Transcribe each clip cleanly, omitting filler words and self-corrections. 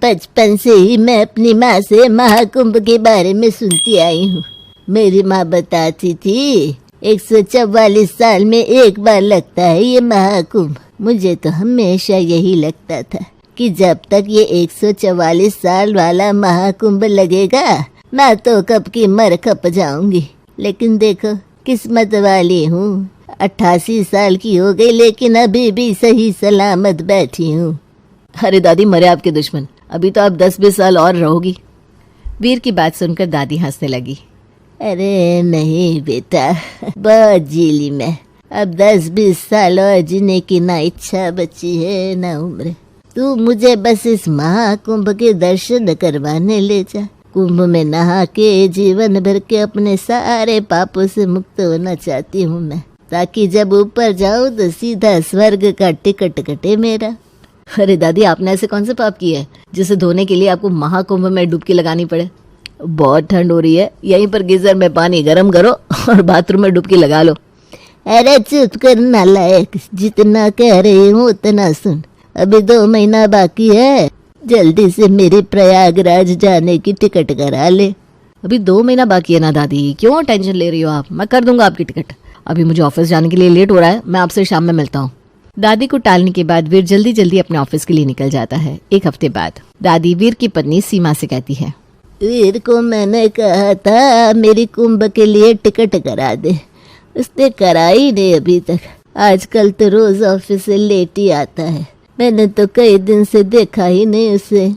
बचपन से ही मैं अपनी माँ से महाकुंभ के बारे में सुनती आई हूँ। मेरी माँ बताती थी 144 साल में एक बार लगता है ये महाकुंभ। मुझे तो हमेशा यही लगता था कि जब तक ये 144 साल वाला महाकुंभ लगेगा मैं तो कब की मर खप जाऊंगी। लेकिन देखो किस्मत वाली हूँ, 88 साल की हो गई लेकिन अभी भी सही सलामत बैठी हूँ। अरे दादी, मरे आपके दुश्मन, अभी तो आप 10-20 साल और रहोगी। वीर की बात सुनकर दादी हंसने लगी। अरे नहीं बेटा, बहुत जी ली मैं। अब 10-20 साल और जीने की ना इच्छा बची है ना उम्र। तू मुझे बस इस महाकुंभ के दर्शन करवाने ले जा। कुंभ में नहा के जीवन भर के अपने सारे पापों से मुक्त होना चाहती हूँ मैं, ताकि जब ऊपर जाऊँ तो सीधा स्वर्ग का टिकट कटे मेरा। अरे दादी, आपने ऐसे कौन से पाप किए हैं जिसे धोने के लिए आपको महाकुंभ में डुबकी लगानी पड़े? बहुत ठंड हो रही है, यहीं पर गीजर में पानी गर्म करो और बाथरूम में डुबकी लगा लो। अरे चुप कर नालायक, जितना कह रही हूँ उतना सुन। अभी 2 महीना बाकी है, जल्दी से मेरी प्रयागराज जाने की टिकट करा ले। अभी 2 महीना बाकी है ना दादी, क्यों टेंशन ले रही हो आप? मैं कर दूंगा आपकी टिकट। अभी मुझे ऑफिस जाने के लिए लेट हो रहा है, मैं आपसे शाम में मिलता हूँ। दादी को टालने के बाद वीर जल्दी जल्दी अपने ऑफिस के लिए निकल जाता है। 1 हफ्ते बाद दादी वीर की पत्नी सीमा से कहती है, वीर को मैंने कहा था मेरी कुंभ के लिए टिकट करा दे, उसने कराई नहीं अभी तक। आजकल तो रोज ऑफिस से लेट ही आता है, मैंने तो कई दिन से देखा ही नहीं उसे।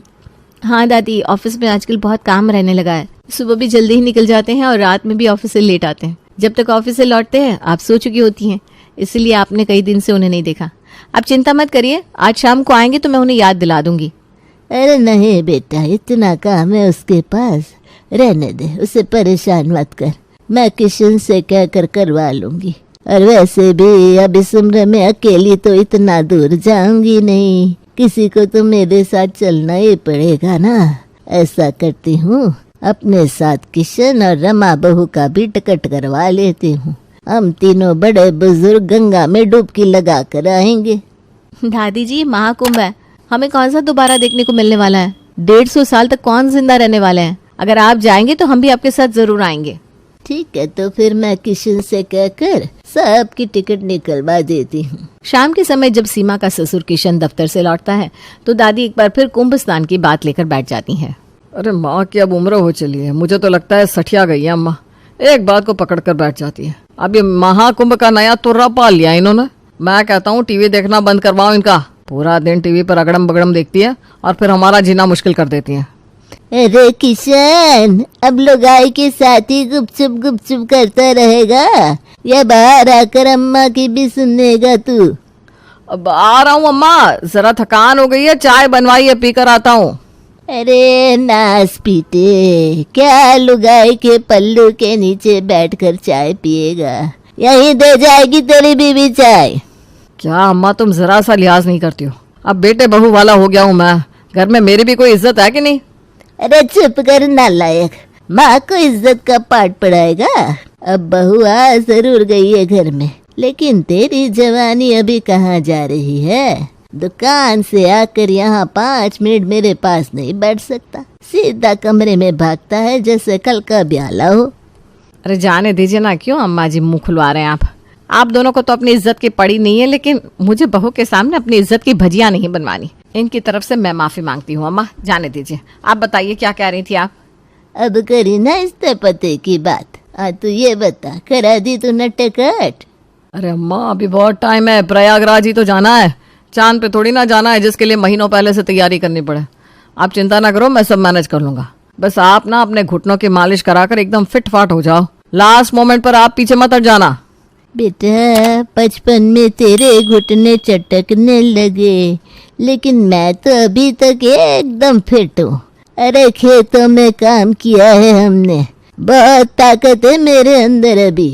हाँ दादी, ऑफिस में आजकल बहुत काम रहने लगा है। सुबह भी जल्दी ही निकल जाते हैं और रात में भी ऑफिस से लेट आते हैं। जब तक ऑफिस से लौटते हैं आप सो चुकी होती हैं, इसलिए आपने कई दिन से उन्हें नहीं देखा। आप चिंता मत करिए, आज शाम को आएंगे तो मैं उन्हें याद दिला दूंगी। अरे नहीं बेटा, इतना काम है उसके पास, रहने दे, उसे परेशान मत कर। मैं किशन से कहकर करवा लूंगी। और वैसे भी अब इस उम्र में अकेली तो इतना दूर जाऊंगी नहीं, किसी को तो मेरे साथ चलना ही पड़ेगा ना। ऐसा करती हूँ, अपने साथ किशन और रमा बहू का भी टिकट करवा लेती हूँ। हम तीनों बड़े बुजुर्ग गंगा में डुबकी लगा कर आएंगे। दादी जी, महाकुंभ है, हमें कौन सा दोबारा देखने को मिलने वाला है? 150 साल तक कौन जिंदा रहने वाले हैं? अगर आप जाएंगे तो हम भी आपके साथ जरूर आएंगे। ठीक है, तो फिर मैं किशन से कहकर सबकी टिकट निकलवा देती हूँ। शाम के समय जब सीमा का ससुर किशन दफ्तर से लौटता है तो दादी एक बार फिर कुंभ स्नान की बात लेकर बैठ जाती हैं। अरे माँ की अब उम्र हो चली है, मुझे तो लगता है सठिया गई है अम्मा। एक बात को पकड़ कर बैठ जाती है। अब ये महाकुंभ का नया तुर्रा पाल लिया इन्होंने। मैं कहता हूँ टीवी देखना बंद करवाओ इनका। पूरा दिन टीवी पर अगड़म बगड़म देखती है और फिर हमारा जीना मुश्किल कर देती है। अरे किशन, अब लोग आए के साथ ही गुपचुप करता रहेगा या बाहर आकर अम्मा की भी सुनेगा तू? अब आ रहा हूँ अम्मा, जरा थकान हो गई है, चाय बनवाई है, पीकर आता हूँ। अरे नास पीटे, क्या लुगाई के पल्लू के नीचे बैठकर चाय पिएगा? यही दे जाएगी तेरी बीवी चाय। क्या अम्मा, तुम जरा सा लिहाज नहीं करती हो। अब बेटे बहू वाला हो गया हूँ मैं, घर में मेरी भी कोई इज्जत है कि नहीं? अरे चुप कर नालायक, माँ को इज्जत का पाठ पढ़ाएगा। अब बहू आ जरूर गई है घर में, लेकिन तेरी जवानी अभी कहाँ जा रही है? दुकान से आकर यहाँ 5 मिनट मेरे पास नहीं बैठ सकता, सीधा कमरे में भागता है जैसे कल का ब्याला हो। अरे जाने दीजिए ना, क्यों अम्मा जी मुंह खुलवा रहे हैं आप दोनों को तो अपनी इज्जत की पड़ी नहीं है, लेकिन मुझे बहू के सामने अपनी इज्जत की भजिया नहीं बनवानी। इनकी तरफ से मैं माफी मांगती हूँ अम्मा, जाने दीजिए। आप बताइए क्या कह रही थी आप? अब करी ना इस्ते पते की बात। तू ये बता, करा दी तूने टिकट? अरे अम्मा, अभी बहुत टाइम है, प्रयागराज ही तो जाना है, चांद पे थोड़ी ना जाना है जिसके लिए महीनों पहले से तैयारी करनी पड़े। आप चिंता ना करो, मैं सब मैनेज कर लूंगा। बस आप ना अपने घुटनों की मालिश कराकर एकदम फिट फाट हो जाओ। लास्ट मोमेंट पर आप पीछे मत हट जाना। बेटा, बचपन में तेरे घुटने चटकने लगे, लेकिन मैं तो अभी तक एकदम फिट हूँ। अरे खेतों में काम किया है हमने, बहुत ताकत है मेरे अंदर अभी।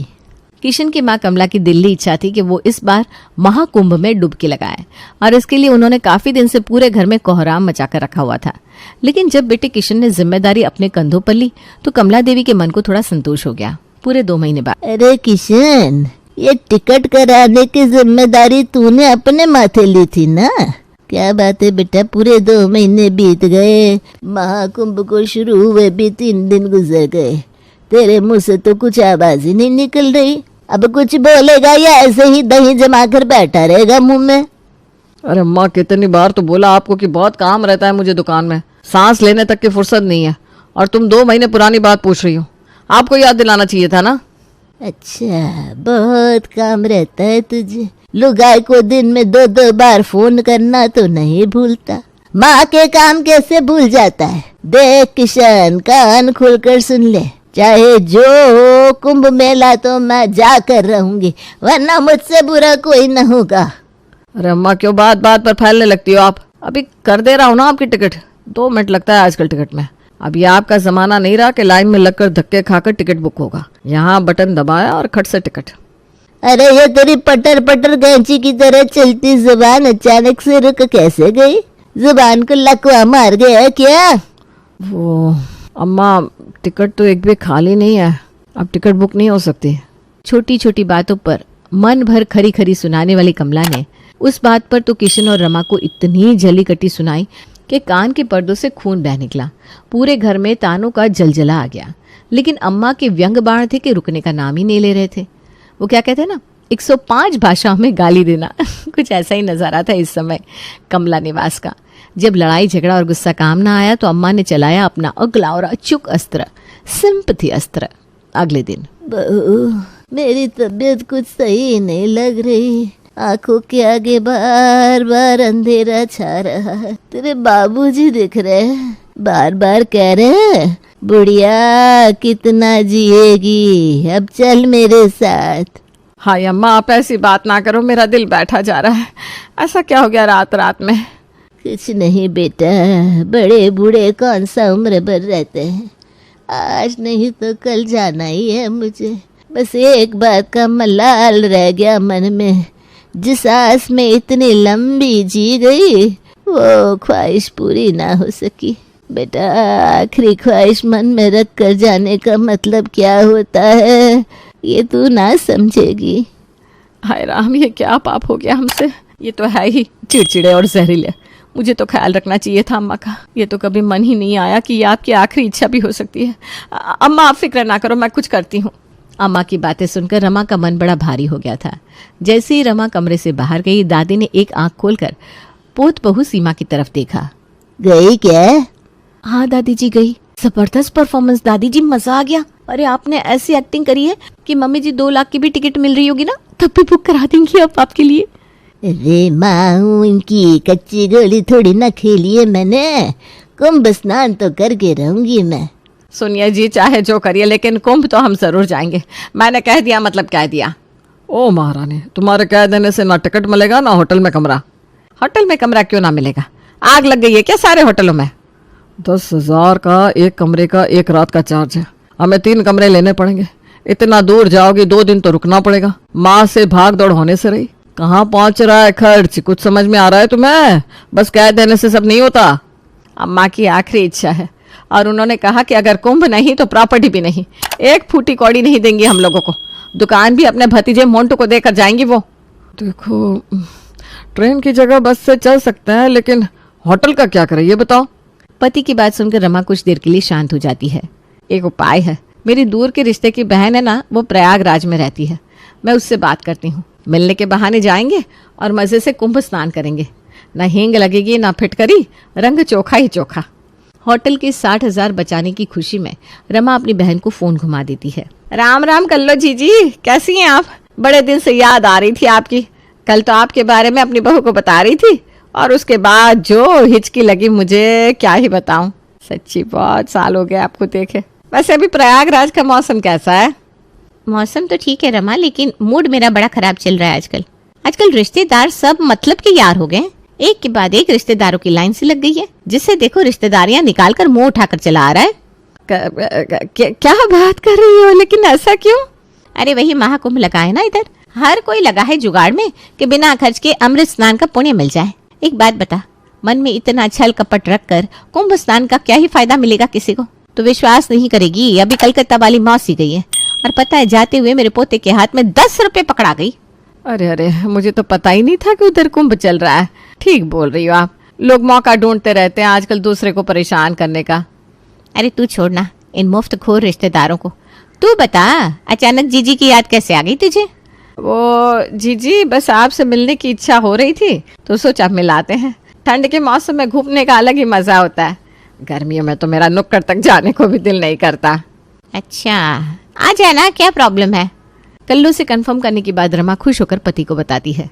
किशन की मां कमला की दिल्ली इच्छा थी कि वो इस बार महाकुंभ में डुबकी लगाए, और इसके लिए उन्होंने काफी दिन से पूरे घर में कोहराम मचाकर रखा हुआ था। लेकिन जब बेटे किशन ने जिम्मेदारी अपने कंधों पर ली तो कमला देवी के मन को थोड़ा संतोष हो गया। पूरे 2 महीने बाद, अरे किशन, ये टिकट कराने की जिम्मेदारी तूने अपने माथे ली थी ना? क्या बात है बेटा, पूरे 2 महीने बीत गए, महाकुंभ को शुरू हुए भी 3 दिन गुजर गए, तेरे मुंह से तो कुछ आवाज ही नहीं निकल रही। अब कुछ बोलेगा या ऐसे ही दही जमा कर बैठा रहेगा मुंह में? अरे अम्मा, कितनी बार तो बोला आपको कि बहुत काम रहता है मुझे दुकान में, सांस लेने तक की फुर्सत नहीं है, और तुम 2 महीने पुरानी बात पूछ रही हो। आपको याद दिलाना चाहिए था ना। अच्छा, बहुत काम रहता है तुझे। लुगाई को दिन में 2-2 बार फोन करना तो नहीं भूलता, माँ के काम कैसे भूल जाता है? देख किशन, कान खोलकर सुन ले, चाहे जो हो कुंभ मेला तो मैं जाकर रहूंगी, वरना मुझसे बुरा कोई न होगा। अरे अम्मा, क्यों बात बात पर फैलने लगती हो आप? अभी कर दे रहा हूँ ना आपकी टिकट। 2 मिनट लगता है आजकल टिकट में। अब ये आपका जमाना नहीं रहा कि लाइन में लगकर धक्के खाकर टिकट बुक होगा। यहाँ बटन दबाया और खट से टिकट। अरे ये तेरी पटर पटर कैंची की तरह चलती जुबान अचानक से रुक कैसे गई? जुबान को लकवा मार गया क्या? वो अम्मा, टिकट तो एक भी खाली नहीं है, अब टिकट बुक नहीं हो सकती। छोटी छोटी बातों पर मन भर खरी खरी सुनाने वाली कमला ने उस बात पर तो किशन और रमा को इतनी जली कटी सुनाई कि कान के पर्दों से खून बह निकला। पूरे घर में तानों का जलजला आ गया, लेकिन अम्मा के व्यंग बाण थे कि रुकने का नाम ही नहीं ले रहे थे। वो क्या कहते हैं ना, 105 भाषाओं में गाली देना कुछ ऐसा ही नज़ारा था इस समय कमला निवास का। जब लड़ाई झगड़ा और गुस्सा काम ना आया तो अम्मा ने चलाया अपना अगला और अचूक अस्त्र, सिंपथी अस्त्र। अगले दिन, बहू, मेरी तबीयत कुछ सही नहीं लग रही, आंखों के आगे बार बार अंधेरा छा रहा है। तेरे बाबूजी दिख रहे हैं, बार बार कह रहे हैं, बुढ़िया कितना जिएगी, अब चल मेरे साथ। हाय अम्मा, आप ऐसी बात ना करो, मेरा दिल बैठा जा रहा है। ऐसा क्या हो गया रात रात में? कुछ नहीं बेटा, बड़े बूढ़े कौन सा उम्र भर रहते हैं, आज नहीं तो कल जाना ही है मुझे। बस एक बात का मलाल रह गया मन में, जिस आस में इतनी लंबी जी गई वो ख्वाहिश पूरी ना हो सकी। बेटा, आखिरी ख्वाहिश मन में रख कर जाने का मतलब क्या होता है ये तू ना समझेगी। हाय राम, ये क्या पाप हो गया हमसे? ये तो है ही चिड़चिड़े और जहरीले। मुझे तो ख्याल रखना चाहिए था अम्मा का। ये तो कभी मन ही नहीं आया कि ये आपकी आखिरी इच्छा भी हो सकती है। अम्मा, आप फिक्र ना करो, मैं कुछ करती हूँ। अम्मा की बातें सुनकर रमा का मन बड़ा भारी हो गया था। जैसे ही रमा कमरे से बाहर गई, दादी ने एक आंख खोलकर पोत बहू सीमा की तरफ देखा। गई क्या? हाँ दादी जी गई। जबरदस्त परफॉर्मेंस दादी जी, मजा आ गया। अरे आपने ऐसी एक्टिंग करी है कि मम्मी जी 2 लाख की भी टिकट मिल रही होगी ना, तब भी बुक करा देंगी अब आपके लिए। अरे माँ, इनकी कच्ची गोली थोड़ी ना खेली है मैंने, कुंभ स्नान तो करके रहूंगी मैं। सुनिए जी, चाहे जो करिए लेकिन कुंभ तो हम जरूर जाएंगे। मैंने कह दिया मतलब कह दिया। ओ महारानी, तुम्हारे कह देने से ना टिकट मिलेगा ना होटल में कमरा। होटल में कमरा क्यों ना मिलेगा? आग लग गई है क्या सारे होटलों में? 10,000 का एक कमरे का 1 रात का चार्ज है। हमें 3 कमरे लेने पड़ेंगे। इतना दूर जाओगी, 2 दिन तो रुकना पड़ेगा। माँ से भाग दौड़ होने से रही। कहाँ पहुंच रहा है खर्च, कुछ समझ में आ रहा है तुम्हें? बस कह देने से सब नहीं होता। अम्मा की आखिरी इच्छा है और उन्होंने कहा कि अगर कुंभ नहीं तो प्रॉपर्टी भी नहीं, 1 फूटी कौड़ी नहीं देंगी हम लोगों को। दुकान भी अपने भतीजे मोंटू को देकर जाएंगी वो। देखो, ट्रेन की जगह बस से चल सकते हैं, लेकिन होटल का क्या करें ये बताओ। पति की बात सुनकर रमा कुछ देर के लिए शांत हो जाती है। एक उपाय है, मेरी दूर के रिश्ते की बहन है ना, वो प्रयागराज में रहती है, मैं उससे बात करती हूँ। मिलने के बहाने जाएंगे और मजे से कुंभ स्नान करेंगे। ना हींग लगेगी ना फिटकरी, रंग चोखा ही चोखा। होटल के 60,000 बचाने की खुशी में रमा अपनी बहन को फोन घुमा देती है। राम राम कल्लो जीजी, कैसी हैं आप? बड़े दिन से याद आ रही थी आपकी। कल तो आपके बारे में अपनी बहू को बता रही थी और उसके बाद जो हिचकी लगी मुझे, क्या ही बताऊं। सच्ची बहुत साल हो गए आपको देखे। वैसे अभी प्रयागराज का मौसम कैसा है? मौसम तो ठीक है रमा, लेकिन मूड मेरा बड़ा खराब चल रहा है आजकल। आजकल रिश्तेदार सब मतलब के यार हो गए, एक के बाद एक रिश्तेदारों की लाइन से लग गई है, जिससे देखो रिश्तेदारियां निकाल कर मुंह उठाकर चला आ रहा है। क्या बात कर रही हो? लेकिन ऐसा क्यों? अरे वही महाकुंभ लगा है ना इधर, हर कोई लगा है जुगाड़ में कि बिना खर्च के अमृत स्नान का पुण्य मिल जाए। एक बात बता, मन में इतना छल कपट रख कर कुंभ स्नान का क्या ही फायदा मिलेगा किसी को? तो विश्वास नहीं करेगी, अभी कलकत्ता वाली मौसी गई है और पता है जाते हुए मेरे पोते के हाथ में 10 रुपए पकड़ा गई। अरे अरे, मुझे तो पता ही नहीं था कि उधर कुंभ चल रहा है। ठीक बोल रही हो आप। लोग मौका ढूंढते रहते हैं आजकल दूसरे को परेशान करने का। अरे तू छोड़ना इन मुफ्तखोर रिश्तेदारों को। तू बता, अचानक जीजी की याद कैसे आ गई तुझे? वो जीजी बस आपसे मिलने की इच्छा हो रही थी तो सोचा मिलाते हैं। ठंड के मौसम में घूमने का अलग ही मजा होता है। गर्मियों में तो मेरा नुक्कड़ तक जाने को भी दिल नहीं करता। अच्छा, आ जाना, क्या प्रॉब्लम है? कल्लू से कंफर्म करने के बाद रमा खुश होकर पति को बताती है।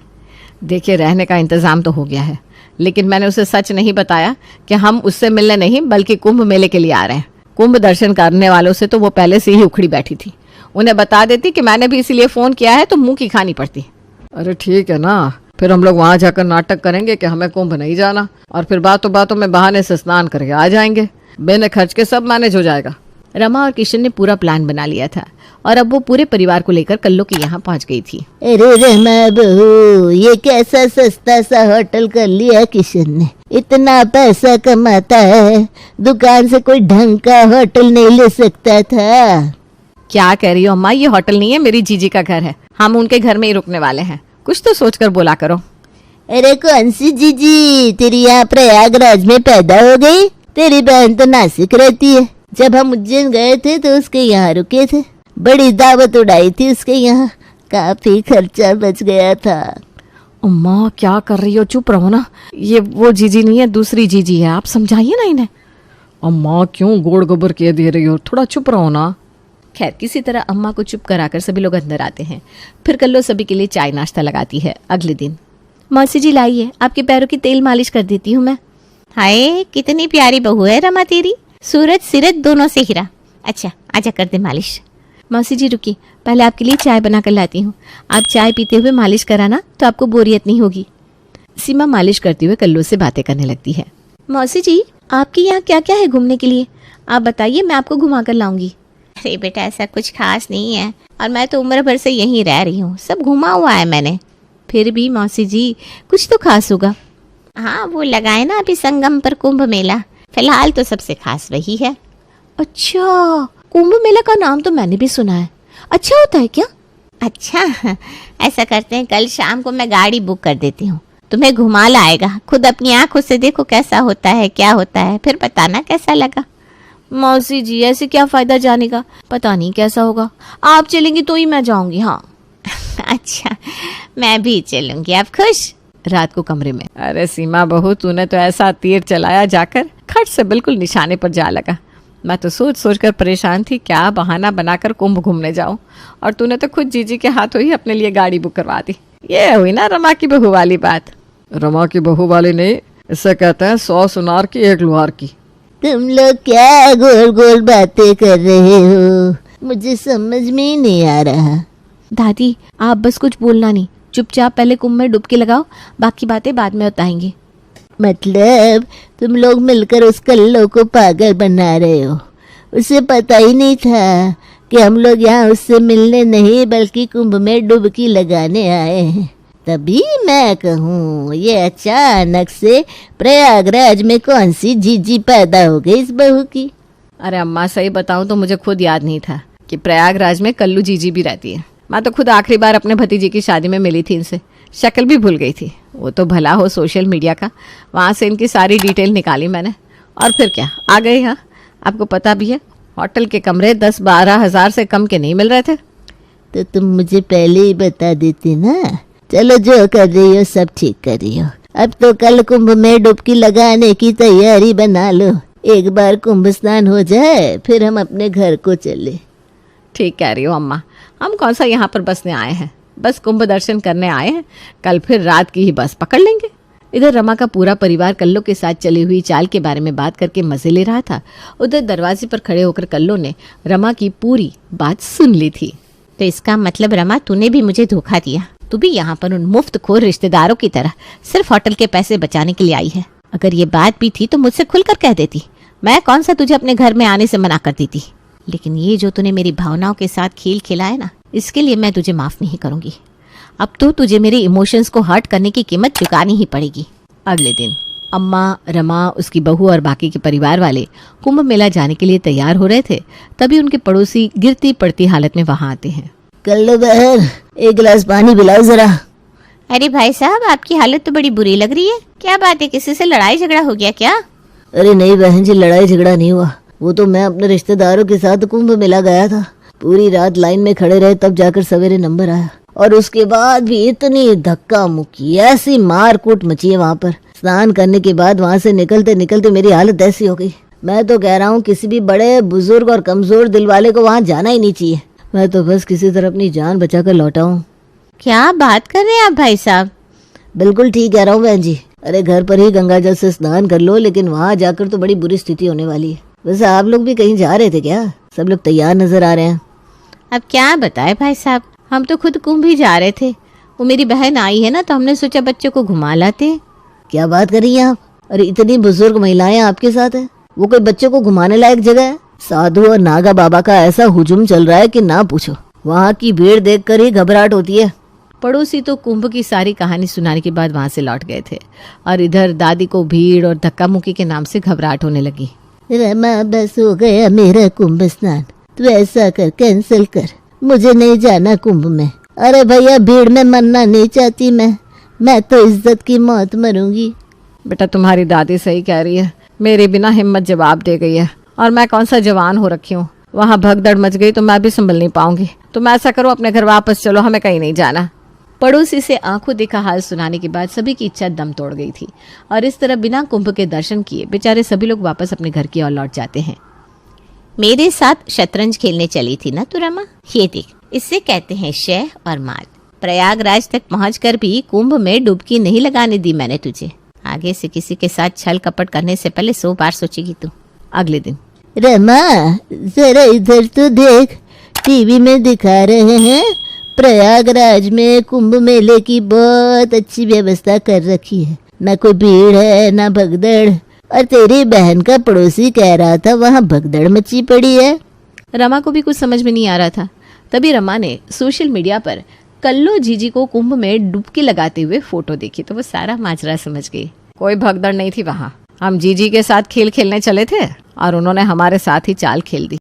देखिए, रहने का इंतजाम तो हो गया है, लेकिन मैंने उसे सच नहीं बताया कि हम उससे मिलने नहीं बल्कि कुंभ मेले के लिए आ रहे हैं। कुंभ दर्शन करने वालों से तो वो पहले से ही उखड़ी बैठी थी। उन्हें बता देती कि मैंने भी इसीलिए फोन किया है तो मुंह की खानी पड़ती। अरे ठीक है ना, फिर हम लोग वहां जाकर नाटक करेंगे कि हमें कुंभ नहीं जाना, और फिर बातों बातों में बहाने से स्नान करके आ जाएंगे। बिना खर्च के सब मैनेज हो जाएगा। रमा और किशन ने पूरा प्लान बना लिया था और अब वो पूरे परिवार को लेकर कल्लू के यहाँ पहुंच गई थी। अरे रमा बहू, ये कैसा सस्ता सा होटल कर लिया किशन ने। इतना पैसा कमाता है, दुकान से कोई ढंग का होटल नहीं ले सकता था। क्या कह रही हो अम्मा, ये होटल नहीं है, मेरी जीजी का घर है। हम उनके घर में ही रुकने वाले हैं। कुछ तो सोचकर बोला करो। अरे कौन सी जीजी, तेरी यहाँ प्रयागराज में पैदा हो गई? तेरी बहन तो नासिक रहती है। जब हम उज्जैन गए थे तो उसके यहाँ रुके थे, बड़ी दावत उड़ाई थी उसके यहाँ, काफी खर्चा बच गया था। अम्मा क्या कर रही हो, चुप रहो ना। ये वो जीजी नहीं है, दूसरी जीजी है, आप समझाइए ना इन्हें। अम्मा क्यों गोड़ गोबर किए दे रही हो, थोड़ा चुप रहो ना। खैर, किसी तरह अम्मा को चुप कराकर सभी लोग अंदर आते हैं। फिर कल्लो सभी के लिए चाय नाश्ता लगाती है। अगले दिन, मौसी जी लाइए, आपके पैरों की तेल मालिश कर देती हूँ मैं। हाय, कितनी प्यारी बहू है रमा तेरी, सूरज सिरत दोनों से हीरा। अच्छा, आजा कर दे मालिश। मौसी जी रुकिए, पहले आपके लिए चाय बना कर लाती हूँ। आप चाय पीते हुए मालिश कराना तो आपको बोरियत नहीं होगी। सीमा मालिश करते हुए कल्लू से बातें करने लगती है। मौसी जी, आपके यहाँ क्या क्या है घूमने के लिए? आप बताइए, मैं आपको घुमा कर लाऊंगी। अरे बेटा, ऐसा कुछ खास नहीं है, और मैं तो उम्र भर से यहीं रह रही हूँ, सब घुमा हुआ है मैंने। फिर भी मौसी जी, कुछ तो खास होगा। हाँ, वो लगाए ना अभी संगम पर कुंभ मेला, फिलहाल तो सबसे खास वही है। अच्छा, कुंभ मेला का नाम तो मैंने भी सुना है। अच्छा होता है क्या? अच्छा, ऐसा करते हैं, कल शाम को मैं गाड़ी बुक कर देती हूँ, तुम्हें घुमा लाएगा। खुद अपनी आंखों से देखो कैसा होता है, क्या होता है, फिर बताना कैसा लगा। मौसी जी, ऐसे क्या फायदा जाने का, पता नहीं कैसा होगा। आप चलेंगी तो ही मैं जाऊंगी। हाँ अच्छा, मैं भी चलूंगी। आप खुश? रात को कमरे में, अरे सीमा बहू, तूने तो ऐसा तीर चलाया जाकर खट से बिल्कुल निशाने पर जा लगा। मैं तो सोच सोच कर परेशान थी क्या बहाना बनाकर कुंभ घूमने जाऊं, और तूने तो खुद जीजी के हाथों ही अपने लिए गाड़ी बुक करवा दी। ये हुई ना रमा की बहू वाली बात। रमा की बहू वाली नहीं, इससे कहते हैं 100 सुनार की 1 लुहार की। तुम लोग क्या गोल गोल बातें कर रहे हो, मुझे समझ में ही नहीं आ रहा। दादी, आप बस कुछ बोलना नहीं, चुपचाप पहले कुंभ में डुबकी लगाओ, बाकी बातें बाद में बताएंगे। मतलब तुम लोग मिलकर उस कल्लो को पागल बना रहे हो। उसे पता ही नहीं था कि हम लोग यहाँ उससे मिलने नहीं बल्कि कुंभ में डुबकी लगाने आए हैं। तभी मैं कहूँ, ये अचानक से प्रयागराज में कौन सी जीजी पैदा हो गई इस बहू की। अरे अम्मा, सही बताऊं तो मुझे खुद याद नहीं था कि प्रयागराज में कल्लू जीजी भी रहती है। मैं तो खुद आखिरी बार अपने भतीजी की शादी में मिली थी इनसे, शक्ल भी भूल गई थी। वो तो भला हो सोशल मीडिया का, वहाँ से इनकी सारी डिटेल निकाली मैंने, और फिर क्या, आ गए यहाँ। आपको पता भी है, होटल के कमरे 10-12 हज़ार से कम के नहीं मिल रहे थे। तो तुम मुझे पहले ही बता देती ना। चलो, जो कर रही हो सब ठीक कर रही हो। अब तो कल कुंभ में डुबकी लगाने की तैयारी बना लो। एक बार कुंभ स्नान हो जाए फिर हम अपने घर को चले। ठीक कह रही हो अम्मा, हम कौन सा यहाँ पर बसने आए हैं, बस कुंभ दर्शन करने आए हैं। कल फिर रात की ही बस पकड़ लेंगे। इधर रमा का पूरा परिवार कल्लो के साथ चली हुई चाल के बारे में बात करके मजे ले रहा था। उधर दरवाजे पर खड़े होकर कल्लो ने रमा की पूरी बात सुन ली थी। तो इसका मतलब रमा, तूने भी मुझे धोखा दिया। तू भी यहाँ पर उन मुफ्तखोर रिश्तेदारों की तरह सिर्फ होटल के पैसे बचाने के लिए आई है। अगर ये बात भी थी तो मुझसे खुलकर कह देती, मैं कौन सा तुझे अपने घर में आने से मना कर देती। लेकिन ये जो तूने मेरी भावनाओं के साथ खेल खेला है ना, इसके लिए मैं तुझे माफ नहीं करूंगी। अब तो तुझे मेरे इमोशंस को हर्ट करने की कीमत चुकानी ही पड़ेगी। अगले दिन अम्मा, रमा, उसकी बहू और बाकी के परिवार वाले कुंभ मेला जाने के लिए तैयार हो रहे थे। तभी उनके पड़ोसी गिरती पड़ती हालत में वहां आते हैं। कल्लो बहन, एक गिलास पानी पिलाओ जरा। अरे भाई साहब, आपकी हालत तो बड़ी बुरी लग रही है। क्या बात है, किसी से लड़ाई झगड़ा हो गया क्या? अरे नहीं बहन जी, लड़ाई झगड़ा नहीं हुआ। वो तो मैं अपने रिश्तेदारों के साथ कुंभ मेला गया था। पूरी रात लाइन में खड़े रहे, तब जाकर सवेरे नंबर आया। और उसके बाद भी इतनी धक्का मुक्की, ऐसी मार कूट मची है वहां पर। स्नान करने के बाद वहां से निकलते निकलते मेरी हालत ऐसी हो गई। मैं तो कह रहा हूँ किसी भी बड़े बुजुर्ग और कमजोर दिल वाले को वहां जाना ही नहीं चाहिए। मैं तो बस किसी तरह अपनी जान बचा कर लौटा हूँ। क्या बात कर रहे हैं आप भाई साहब? बिल्कुल ठीक कह रहा हूँ बहन जी। अरे घर पर ही गंगा जल से स्नान कर लो, लेकिन वहां जाकर तो बड़ी बुरी स्थिति होने वाली है। वैसे आप लोग भी कहीं जा रहे थे क्या? सब लोग तैयार नजर आ रहे हैं। अब क्या बताए भाई साहब, हम तो खुद कुंभ ही जा रहे थे। वो मेरी बहन आई है ना, तो हमने सोचा बच्चों को घुमा लाते। क्या बात कर रही हैं आप? अरे इतनी बुजुर्ग महिलाएं आपके साथ है, वो कोई बच्चों को घुमाने लायक जगह है? साधु और नागा बाबा का ऐसा हुजूम चल रहा है कि ना पूछो। वहाँ की भीड़ देखकर ही घबराहट होती है। पड़ोसी तो कुंभ की सारी कहानी सुनाने के बाद वहां से लौट गए थे और इधर दादी को भीड़ और धक्का मुक्की के नाम से घबराहट होने लगी। रमा बस हो गया मेरा कुंभ स्नान, तू ऐसा कर कैंसिल कर, मुझे नहीं जाना कुंभ में। अरे भैया, भीड़ में मरना नहीं चाहती मैं तो इज्जत की मौत मरूंगी। बेटा तुम्हारी दादी सही कह रही है, मेरी बिना हिम्मत जवाब दे गई है। और मैं कौन सा जवान हो रखी हूँ, वहाँ भगदड़ मच गई तो मैं भी संभल नहीं पाऊंगी। तुम ऐसा करो, अपने घर वापस चलो, हमें कहीं नहीं जाना। पड़ोसी से आंखों देखा हाल सुनाने के बाद सभी की इच्छा दम तोड़ गई थी और इस तरह बिना कुंभ के दर्शन किए बेचारे सभी लोग वापस अपने घर की ओर लौट जाते हैं। मेरे साथ शतरंज खेलने चली थी ना तू रमा, ये देख, इससे कहते हैं शह और माल। प्रयागराज तक पहुंचकर भी कुंभ में डुबकी नहीं लगाने दी मैंने तुझे। आगे से किसी के साथ छल कपट करने से पहले 100 बार सोचेगी तू। अगले दिन रमा, जरा इधर तो देख, टीवी में दिखा रहे हैं प्रयागराज में कुंभ मेले की बहुत अच्छी व्यवस्था कर रखी है। न कोई भीड़ है न भगदड़। और तेरी बहन का पड़ोसी कह रहा था वहाँ भगदड़ मची पड़ी है। रमा को भी कुछ समझ में नहीं आ रहा था। तभी रमा ने सोशल मीडिया पर कल्लो जीजी को कुंभ में डुबकी लगाते हुए फोटो देखी तो वो सारा माजरा समझ गई। कोई भगदड़ नहीं थी वहाँ, हम जीजी के साथ खेल खेलने चले थे और उन्होंने हमारे साथ ही चाल खेल दी।